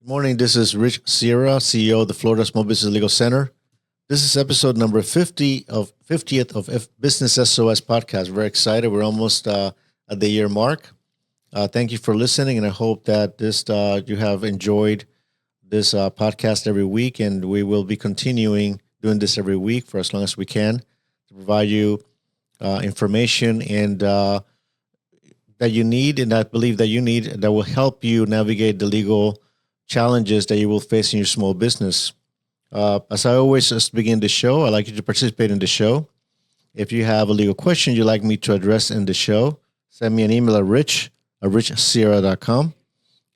Morning. This is Rich Sierra, CEO of the Florida Small Business Legal Center. This is episode number 50th of Business SOS podcast. Very excited. We're almost at the year mark. Thank you for listening, and I hope that you have enjoyed this podcast every week, and we will be continuing doing this every week for as long as we can to provide you information and that you need, and I believe that you need, that will help you navigate the legal challenges that you will face in your small business. As I always just begin the show, I'd like you to participate in the show. If you have a legal question you'd like me to address in the show, send me an email at rich@richsierra.com.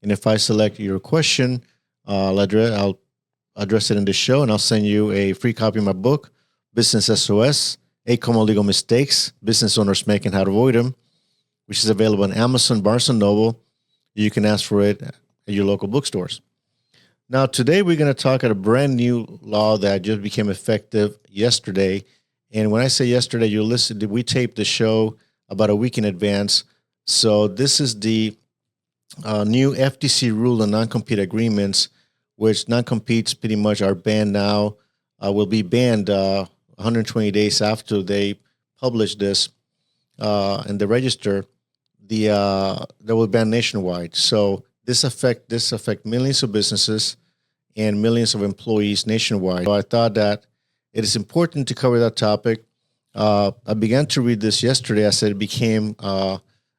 And if I select your question, I'll address it in the show, and I'll send you a free copy of my book, Business SOS, 8 Common Legal Mistakes Business Owners Make and How to Avoid Them, which is available on Amazon, Barnes & Noble. You can ask for it at your local bookstores. Now, today we're going to talk about a brand new law that just became effective yesterday. And when I say yesterday, we taped the show about a week in advance. So this is the new FTC rule on non-compete agreements, which non-competes pretty much are banned now, will be banned 120 days after they publish this in the register. That will ban nationwide. So this affect millions of businesses and millions of employees nationwide. So I thought that it is important to cover that topic. I began to read this yesterday as it became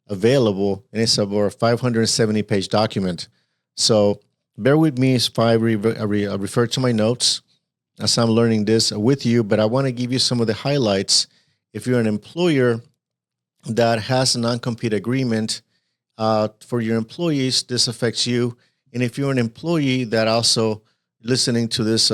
available, and it's about a 570-page document. So bear with me if I refer to my notes as I'm learning this with you, but I want to give you some of the highlights. If you're an employer that has a non-compete agreement, for your employees, this affects you. And if you're an employee that also listening to this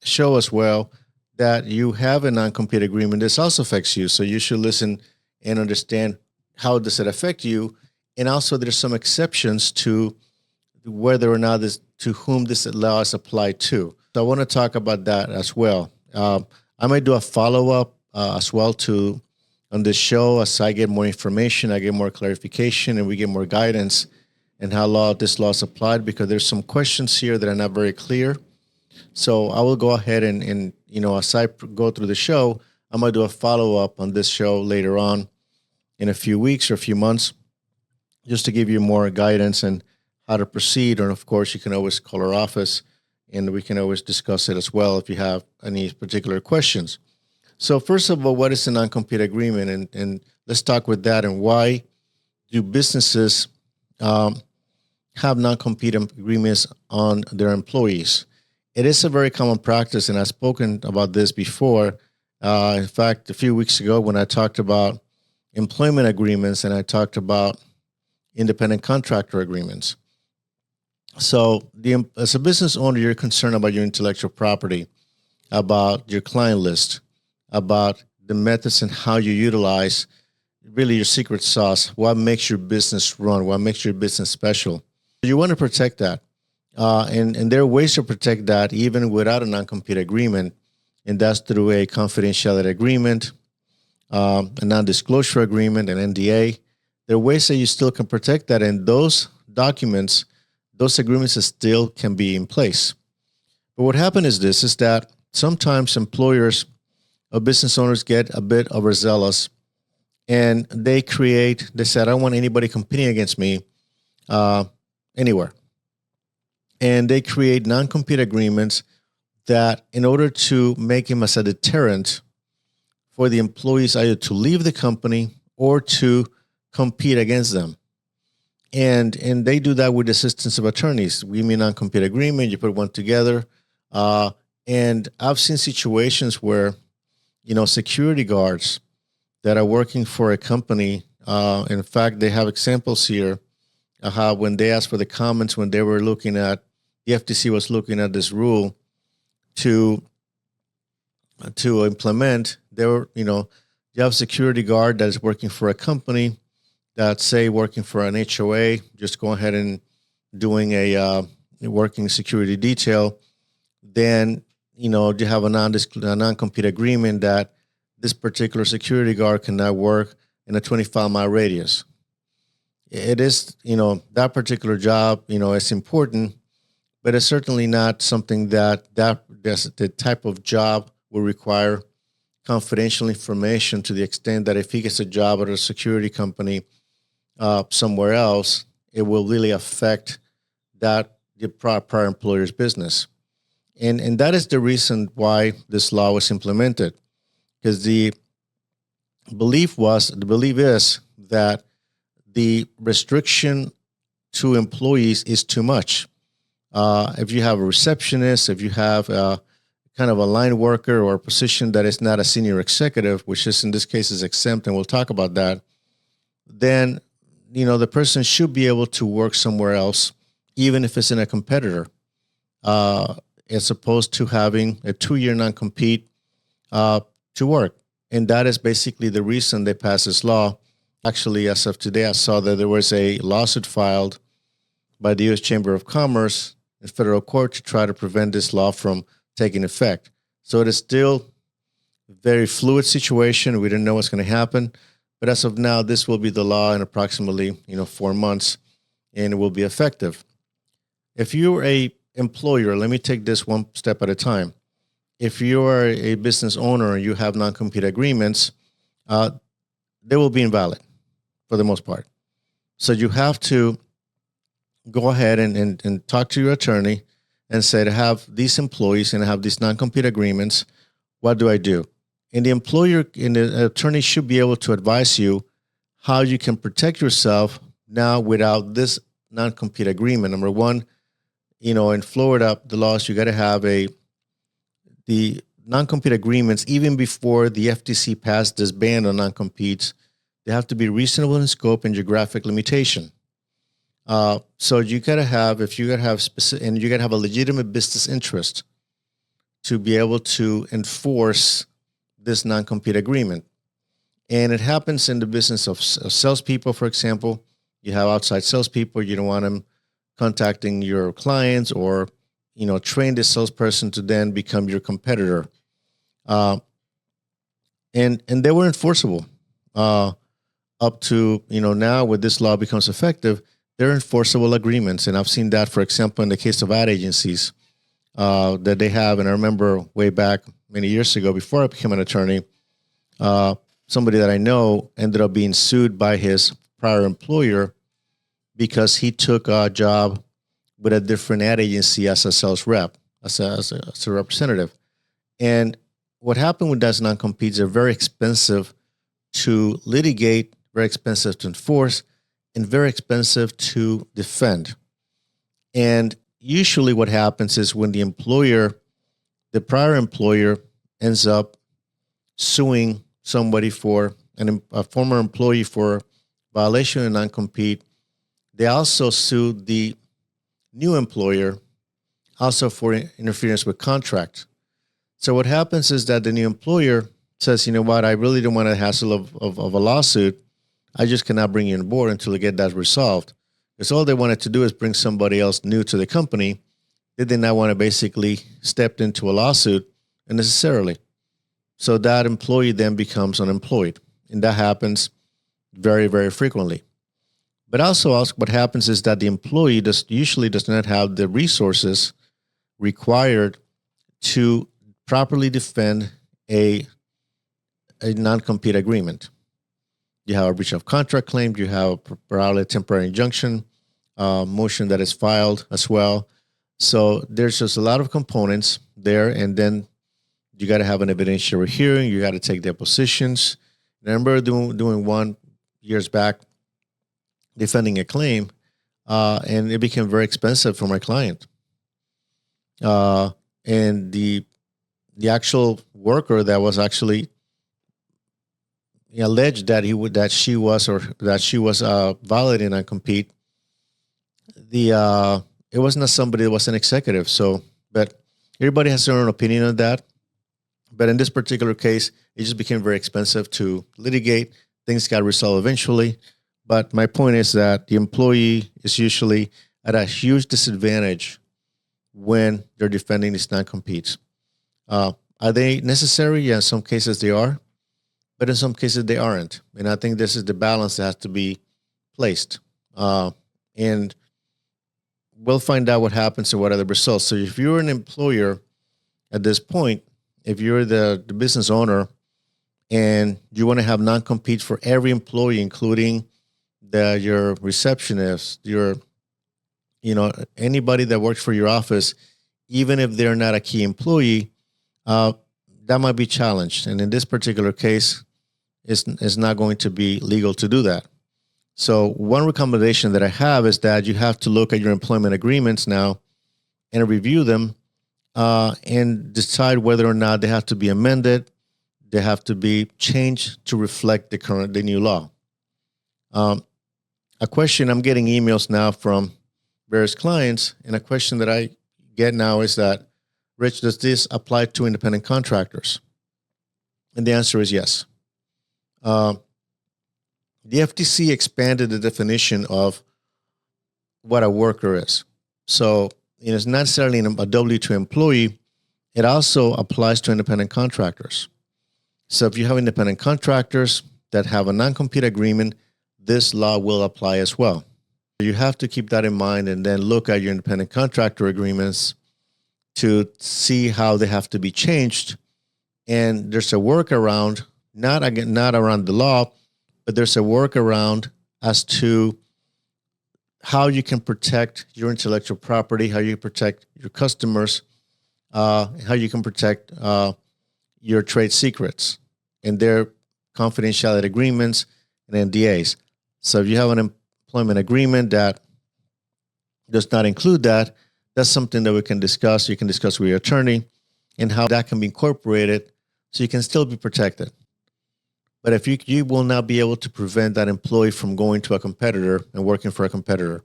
show as well, that you have a non-compete agreement, this also affects you. So you should listen and understand how does it affect you. And also there's some exceptions to whether or not to whom this law is applied to. So I want to talk about that as well. I might do a follow-up as well on this show. As I get more information, I get more clarification, and we get more guidance in how this law is applied, because there's some questions here that are not very clear. So I will go ahead and as I go through the show, I'm going to do a follow-up on this show later on in a few weeks or a few months, just to give you more guidance and how to proceed. And of course, you can always call our office, and we can always discuss it as well if you have any particular questions. So first of all, what is a non-compete agreement? And let's talk with that. And why do businesses have non-compete agreements on their employees? It is a very common practice, and I've spoken about this before. In fact, a few weeks ago when I talked about employment agreements, and I talked about independent contractor agreements. So as a business owner, you're concerned about your intellectual property, about your client list, about the methods and how you utilize really your secret sauce, what makes your business run, what makes your business special. You want to protect that. And there are ways to protect that even without a non-compete agreement, and that's through a confidentiality agreement, a non-disclosure agreement, an NDA. There are ways that you still can protect that, and those documents, those agreements still can be in place. But what happens is that sometimes employers or business owners get a bit overzealous, and they say, I don't want anybody competing against me anywhere. And they create non-compete agreements that, in order to make them as a deterrent for the employees either to leave the company or to compete against them. And they do that with the assistance of attorneys. We mean non-compete agreement, you put one together. And I've seen situations where security guards that are working for a company, in fact, they have examples here of how when they asked for the comments, when they were looking at, the FTC was looking at this rule to implement, you have a security guard that is working for a company that's, say, working for an HOA, just go ahead and doing a working security detail. Then, you have a non-compete agreement that this particular security guard cannot work in a 25-mile radius. It is, that particular job, it's important, but it's certainly not something that's the type of job will require confidential information to the extent that if he gets a job at a security company somewhere else, it will really affect that the prior employer's business. And that is the reason why this law was implemented, because the belief is that the restriction to employees is too much. If you have a receptionist, if you have kind of a line worker or a position that is not a senior executive, which is in this case is exempt, and we'll talk about that, then the person should be able to work somewhere else, even if it's in a competitor, as opposed to having a 2-year non-compete to work. And that is basically the reason they passed this law. Actually, as of today, I saw that there was a lawsuit filed by the U.S. Chamber of Commerce in federal court to try to prevent this law from taking effect. So it is still a very fluid situation. We don't know what's going to happen. But as of now, this will be the law in approximately 4 months, and it will be effective. If you're a employer, let me take this one step at a time. If you are a business owner and you have non-compete agreements, they will be invalid for the most part. So you have to go ahead and talk to your attorney and say, to have these employees and have these non-compete agreements, what do I do? And the employer and the attorney should be able to advise you how you can protect yourself now without this non-compete agreement. Number one, in Florida, the laws, you got to have the non-compete agreements, even before the FTC passed this ban on non-competes, they have to be reasonable in scope and geographic limitation. So you got to have, if you got to have specific, and you got to have a legitimate business interest to be able to enforce this non-compete agreement. And it happens in the business of salespeople, for example. You have outside salespeople, you don't want them contacting your clients or train this salesperson to then become your competitor. And they were enforceable up to, now when this law becomes effective, they're enforceable agreements. And I've seen that, for example, in the case of ad agencies that they have. And I remember way back many years ago, before I became an attorney, somebody that I know ended up being sued by his prior employer because he took a job with a different ad agency as a sales rep, as a representative. And what happened with those non-competes are very expensive to litigate, very expensive to enforce, and very expensive to defend. And usually what happens is when the prior employer ends up suing somebody for a former employee for violation of non-compete, they also sue the new employer also for interference with contract. So what happens is that the new employer says, you know what, I really don't want a hassle of a lawsuit. I just cannot bring you on board until I get that resolved. Because all they wanted to do is bring somebody else new to the company. They did not want to basically step into a lawsuit unnecessarily. So that employee then becomes unemployed. And that happens very, very frequently. But also what happens is that the employee usually does not have the resources required to properly defend a non-compete agreement. You have a breach of contract claim, you have probably a temporary injunction motion that is filed as well. So there's just a lot of components there, and then you got to have an evidentiary hearing, you got to take depositions. I remember doing one years back, defending a claim, and it became very expensive for my client. And the actual worker that was actually alleged that she was violating non-compete, it was not somebody that was an executive. So, but everybody has their own opinion on that. But in this particular case, it just became very expensive to litigate. Things got resolved eventually. But my point is that the employee is usually at a huge disadvantage when they're defending these non-competes. Are they necessary? Yeah, in some cases they are, but in some cases they aren't. And I think this is the balance that has to be placed. And we'll find out what happens and what are the results. So if you're an employer at this point, if you're the business owner and you want to have non-compete for every employee, including your receptionist, anybody that works for your office, even if they're not a key employee, that might be challenged. And in this particular case, it's not going to be legal to do that. So one recommendation that I have is that you have to look at your employment agreements now and review them and decide whether or not they have to be amended, they have to be changed to reflect the new law. A question, I'm getting emails now from various clients, and a question that I get now is that, Rich, does this apply to independent contractors? And the answer is yes. The FTC expanded the definition of what a worker is. So it's not necessarily a W-2 employee. It also applies to independent contractors. So if you have independent contractors that have a non-compete agreement, this law will apply as well. You have to keep that in mind and then look at your independent contractor agreements to see how they have to be changed. And there's a workaround, not around the law, but there's a workaround as to how you can protect your intellectual property, how you protect your customers, how you can protect your trade secrets and their confidentiality agreements and NDAs. So if you have an employment agreement that does not include that, that's something that we can discuss. You can discuss with your attorney and how that can be incorporated so you can still be protected. But if you will not be able to prevent that employee from going to a competitor and working for a competitor,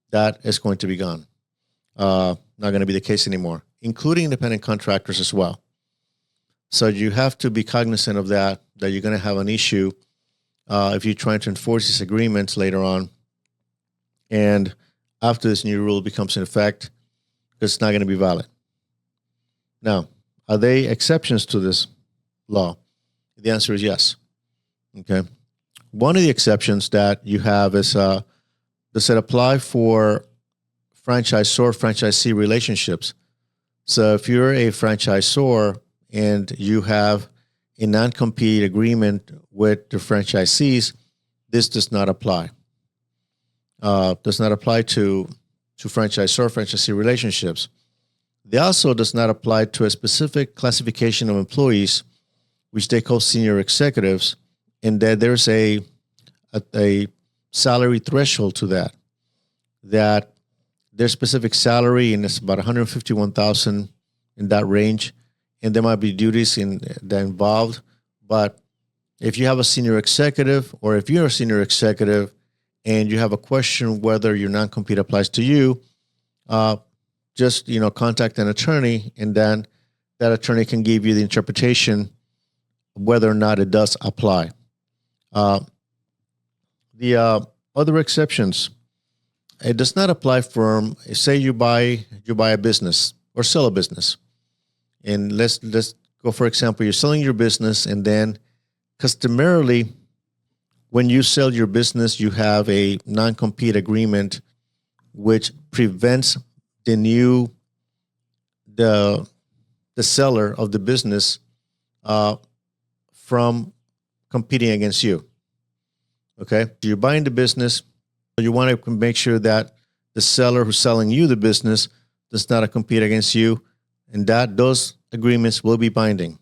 that is going to be gone. Not going to be the case anymore, including independent contractors as well. So you have to be cognizant of that you're going to have an issue if you're trying to enforce these agreements later on. And after this new rule becomes in effect, it's not going to be valid. Now, are there exceptions to this law? The answer is yes. Okay. One of the exceptions that you have is, does it apply for franchisor-franchisee relationships? So if you're a franchisor and you have a non-compete agreement with the franchisees, this does not apply. Does not apply to franchisor-franchisee relationships. They also does not apply to a specific classification of employees, which they call senior executives, and that there's a salary threshold to that their specific salary, and it's about $151,000 in that range, and there might be duties that involved. But if you have a senior executive, or if you're a senior executive and you have a question whether your non-compete applies to you, just contact an attorney, and then that attorney can give you the interpretation whether or not it does apply. The other exceptions, it does not apply from, say you buy a business or sell a business. And let's go, for example, you're selling your business, and then customarily when you sell your business, you have a non-compete agreement which prevents the seller of the business from competing against you. Okay, you're buying the business, you want to make sure that the seller who's selling you the business does not compete against you, and that those agreements will be binding.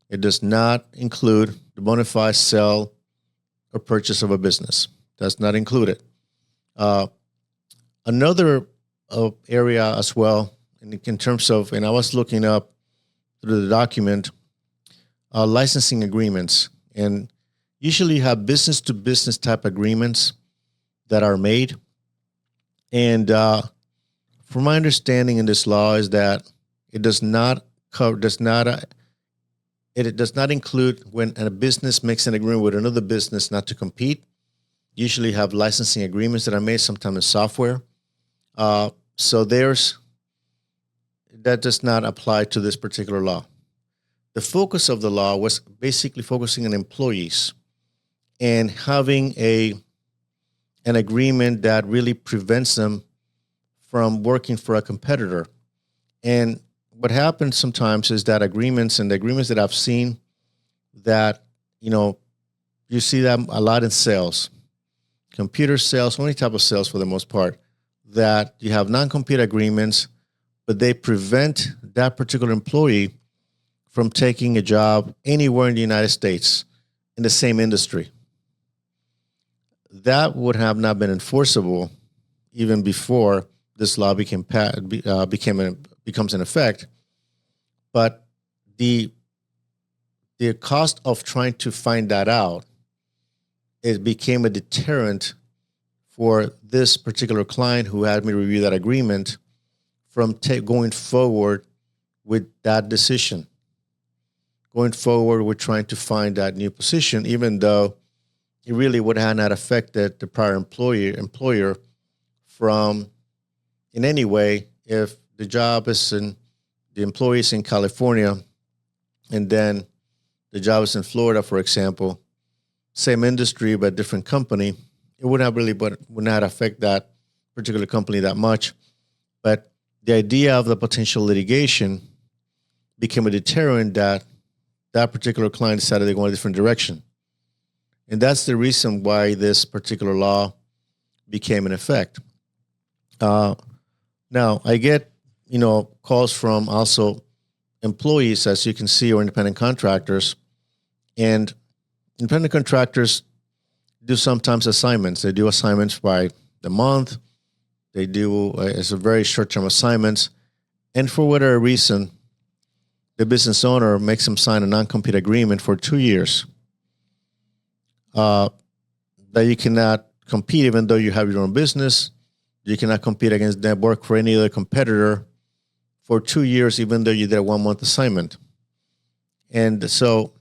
It does not include the bona fide sale or purchase of a business. Does not include it. Another area as well, in terms of, and I was looking up through the document, licensing agreements. And usually you have business-to-business type agreements that are made. And from my understanding in this law is that it does not include when a business makes an agreement with another business not to compete. Usually have licensing agreements that are made, sometimes in software. So that does not apply to this particular law. The focus of the law was basically focusing on employees and having an agreement that really prevents them from working for a competitor. And what happens sometimes is that the agreements that I've seen that, you see them a lot in sales, computer sales, any type of sales for the most part, that you have non-compete agreements, but they prevent that particular employee from taking a job anywhere in the United States in the same industry. That would have not been enforceable even before this law becomes in effect. But the cost of trying to find that out, it became a deterrent for this particular client who had me review that agreement from going forward with that decision, going forward with trying to find that new position, even though it really would have not affected the prior employer from in any way. If the employee is in California and then the job is in Florida, for example, same industry but different company, it would not affect that particular company that much. But the idea of the potential litigation became a deterrent that particular client decided to go in a different direction. And that's the reason why this particular law became in effect. Now, I get, calls from also employees, as you can see, or independent contractors. And independent contractors do sometimes assignments. They do assignments by the month. They do it's a very short-term assignments. And for whatever reason, the business owner makes them sign a non-compete agreement for 2 years that you cannot compete even though you have your own business. You cannot compete against them, work for any other competitor for 2 years, even though you did a 1 month assignment. And so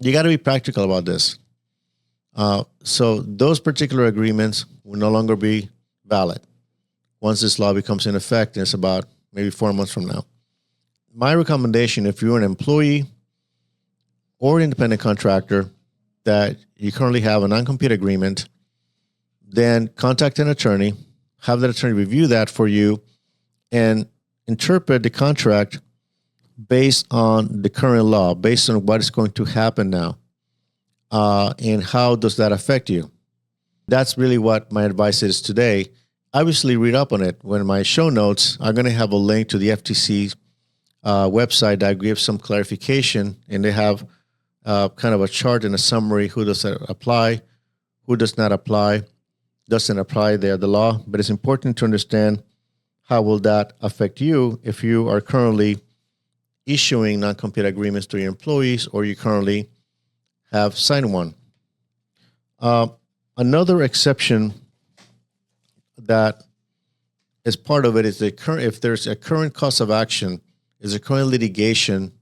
you got to be practical about this. So those particular agreements will no longer be valid once this law becomes in effect, and it's about maybe 4 months from now. My recommendation, if you're an employee or an independent contractor that you currently have a non-compete agreement, then contact an attorney, have that attorney review that for you, and interpret the contract based on the current law, based on what is going to happen now, and how does that affect you. That's really what my advice is today. Obviously, read up on it. When my show notes, I'm going to have a link to the FTC website that gives some clarification, and they have kind of a chart and a summary, who does that apply, who does not apply, doesn't apply there, the law. But it's important to understand how will that affect you if you are currently issuing non-compete agreements to your employees or you currently have signed one. Another exception that is part of it is if there's a current cause of action, is a current litigation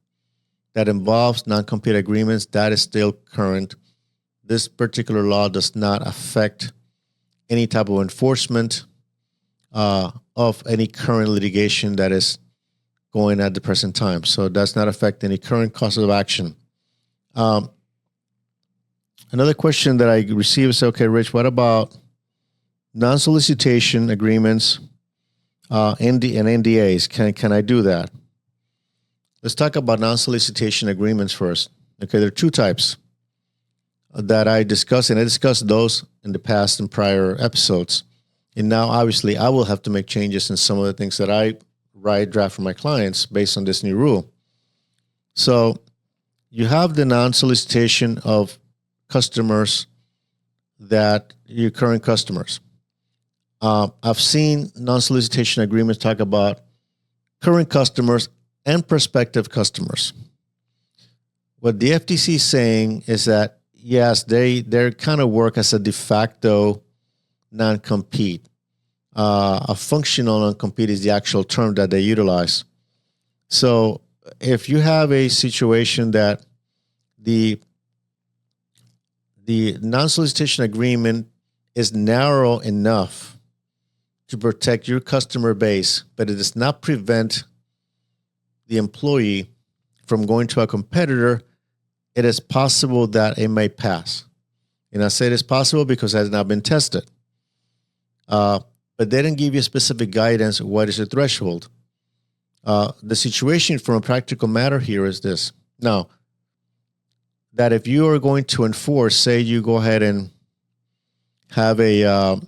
that involves non-compete agreements, that is still current. This particular law does not affect any type of enforcement of any current litigation that is going at the present time. So it does not affect any current cause of action. Another question that I received is, okay, Rich, what about non-solicitation agreements and NDAs? Can I do that? Let's talk about non-solicitation agreements first. Okay, there are two types that I discussed, and I discussed those in the past in prior episodes. And now, obviously, I will have to make changes in some of the things that I draft for my clients based on this new rule. So you have the non-solicitation of customers that your current customers. I've seen non-solicitation agreements talk about current customers and prospective customers. What the FTC is saying is that, yes, they kind of work as a de facto non-compete. A functional non-compete is the actual term that they utilize. So if you have a situation that the non-solicitation agreement is narrow enough to protect your customer base, but it does not prevent the employee from going to a competitor, it is possible that it may pass. And I say it is possible because it has not been tested. but they didn't give you specific guidance. What is the threshold? The situation from a practical matter here is this. Now, that if you are going to enforce, say you go ahead and have an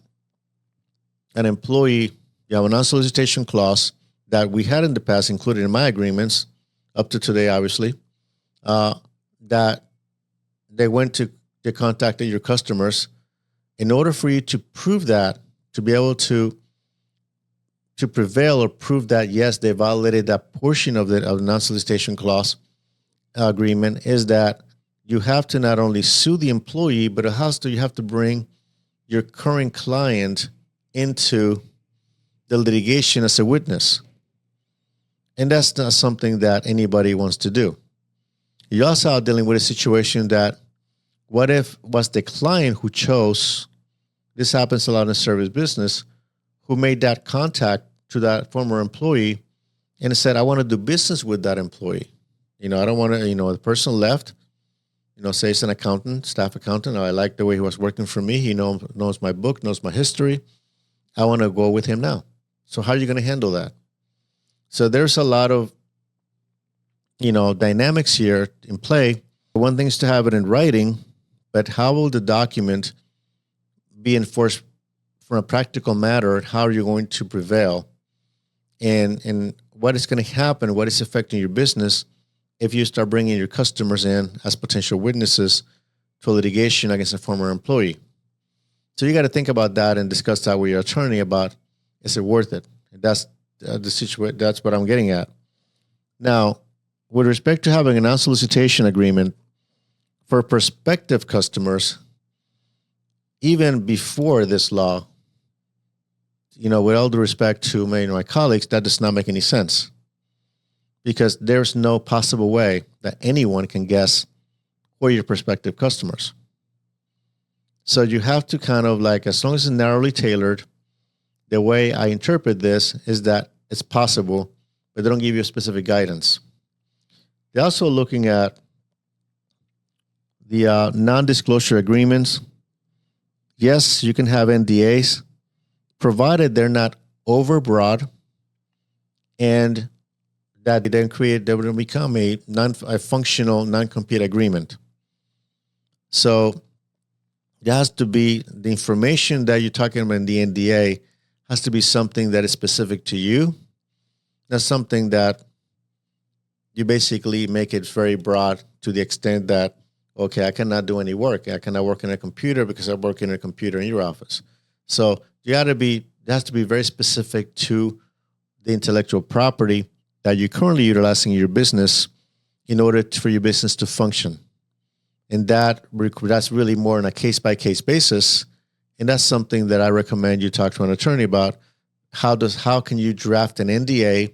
employee, you have a non-solicitation clause that we had in the past, included in my agreements, up to today, obviously, that they contacted your customers. In order for you to prove that, to be able to prevail or prove that, yes, they violated that portion of the non-solicitation clause agreement, is that you have to not only sue the employee, but you have to bring your current client into the litigation as a witness. And that's not something that anybody wants to do. You also are dealing with a situation that, what if was the client who chose, this happens a lot in the service business, who made that contact to that former employee and said, I want to do business with that employee. I don't want to, the person left, say it's an accountant, staff accountant. I like the way he was working for me. He knows my book, knows my history. I want to go with him now. So how are you going to handle that? So there's a lot of, dynamics here in play. One thing is to have it in writing, but how will the document be enforced from a practical matter? How are you going to prevail? And what is going to happen? What is affecting your business if you start bringing your customers in as potential witnesses to a litigation against a former employee? So you got to think about that and discuss that with your attorney about, is it worth it? That's the situation. That's what I'm getting at. Now, with respect to having a non-solicitation agreement for prospective customers, even before this law, with all due respect to my colleagues, that does not make any sense, because there's no possible way that anyone can guess who are your prospective customers. So you have to kind of as long as it's narrowly tailored, the way I interpret this is that it's possible, but they don't give you specific guidance. They're also looking at the non-disclosure agreements. Yes, you can have NDAs, provided they're not overbroad and that they would become a functional non-compete agreement. So there has to be the information that you're talking about in the NDA has to be something that is specific to you. That's something that you basically make it very broad to the extent that, okay, I cannot do any work. I cannot work in a computer because I work in a computer in your office. So it has to be very specific to the intellectual property that you're currently utilizing in your business in order for your business to function. And that's really more on a case-by-case basis. And that's something that I recommend you talk to an attorney about. How can you draft an NDA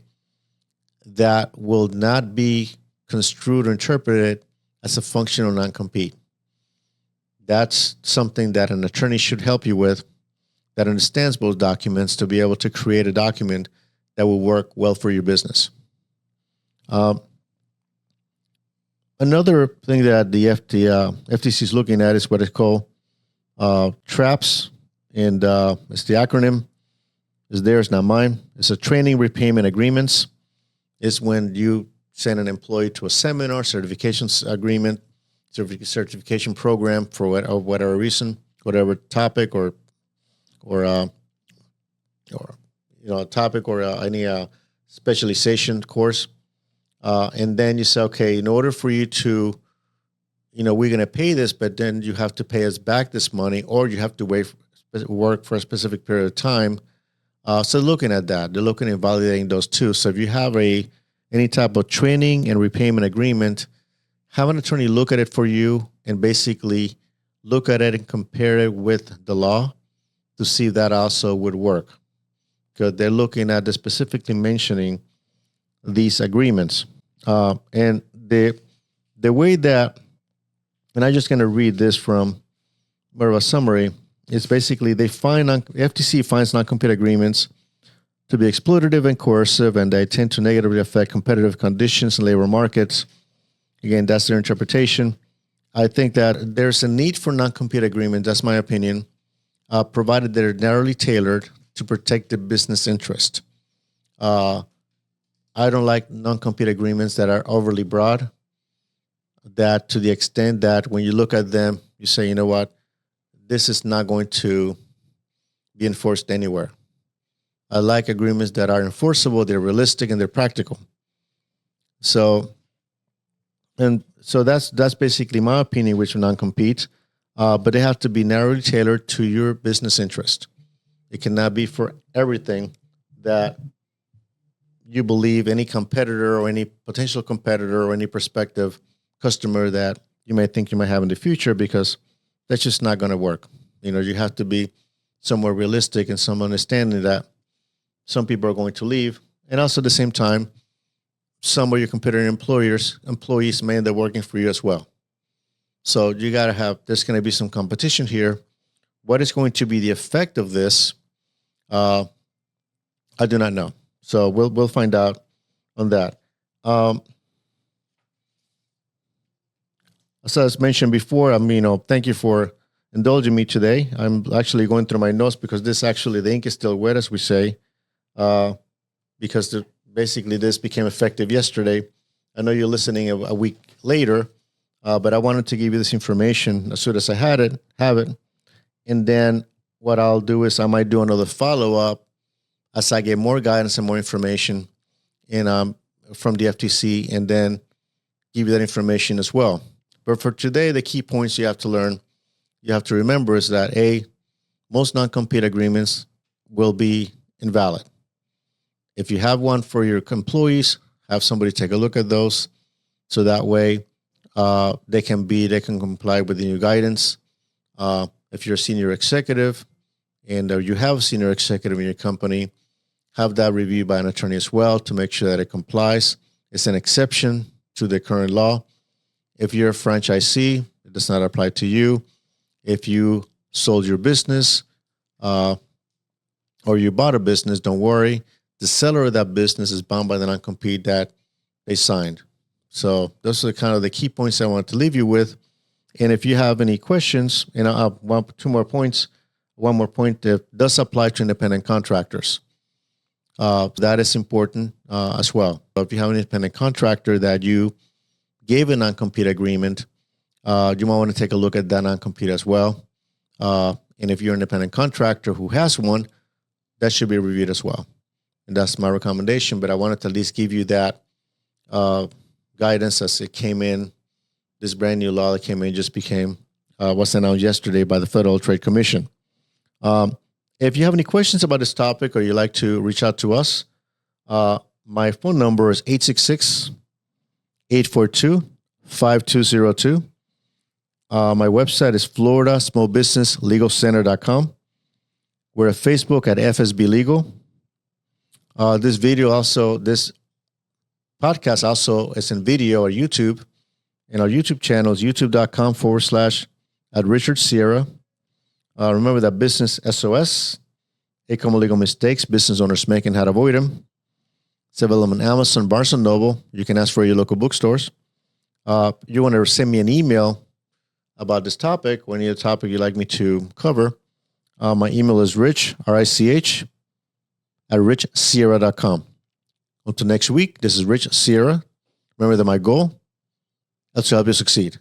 that will not be construed or interpreted as a functional non-compete? That's something that an attorney should help you with, that understands both documents, to be able to create a document that will work well for your business. Another thing that the FTC is looking at is what is called TRAPS, and it's the acronym. It's theirs, not mine. It's a training repayment agreements. It's when you send an employee to a seminar, certifications agreement, certification program for whatever reason, whatever topic or topic or any specialization course. And then you say, okay, in order for you to, we're going to pay this, but then you have to pay us back this money, or you have to work for a specific period of time. So looking at that, they're looking at validating those two. So if you have any type of training and repayment agreement, have an attorney look at it for you and basically look at it and compare it with the law to see if that also would work. Because they're looking at specifically mentioning these agreements. And the way that, and I'm just going to read this from more of a summary, it's basically FTC finds non-compete agreements to be exploitative and coercive, and they tend to negatively affect competitive conditions in labor markets. Again, that's their interpretation. I think that there's a need for non-compete agreements, that's my opinion, provided they're narrowly tailored to protect the business interest. I don't like non-compete agreements that are overly broad, that to the extent that when you look at them, you say, you know what, this is not going to be enforced anywhere. I like agreements that are enforceable, they're realistic, and they're practical. So that's basically my opinion with non-compete, but they have to be narrowly tailored to your business interest. It cannot be for everything that you believe any competitor or any potential competitor or any prospective customer that you may think you might have in the future, because that's just not going to work. You have to be somewhat realistic and some understanding that some people are going to leave. And also at the same time, some of your competitor employees may end up working for you as well. So you got to there's going to be some competition here. What is going to be the effect of this? I do not know. So we'll find out on that. As I mentioned before, thank you for indulging me today. I'm actually going through my notes because the ink is still wet, as we say, because basically this became effective yesterday. I know you're listening a week later, but I wanted to give you this information as soon as I have it. And then what I'll do is I might do another follow-up as I get more guidance and more information from the FTC, and then give you that information as well. But for today, the key points you have to remember is that most non-compete agreements will be invalid. If you have one for your employees, have somebody take a look at those, so that way they can comply with the new guidance. If you're a senior executive and you have a senior executive in your company, have that reviewed by an attorney as well to make sure that it complies. It's an exception to the current law. If you're a franchisee, it does not apply to you. If you sold your business or you bought a business, don't worry. The seller of that business is bound by the non-compete that they signed. So those are kind of the key points I wanted to leave you with. And if you have any questions, and I'll have two more points. One more point that does apply to independent contractors. That is important as well. So if you have an independent contractor that you gave a non-compete agreement, you might want to take a look at that non-compete as well. And if you're an independent contractor who has one, that should be reviewed as well. And that's my recommendation. But I wanted to at least give you that guidance as it came in. This brand new law that came in was announced yesterday by the Federal Trade Commission. If you have any questions about this topic or you'd like to reach out to us, my phone number is 866-842-5202. My website is floridasmallbusinesslegalcenter.com. We're at Facebook at FSB Legal. This podcast also is in video on YouTube. And our YouTube channel is youtube.com/@Richard Sierra. Remember that Business SOS, 8 common legal mistakes business owners make and how to avoid them. It's available on Amazon, Barnes & Noble. You can ask for your local bookstores. You want to send me an email about this topic, or any other topic you'd like me to cover. My email is rich@richsierra.com. Until next week, this is Rich Sierra. Remember that my goal is to help you succeed.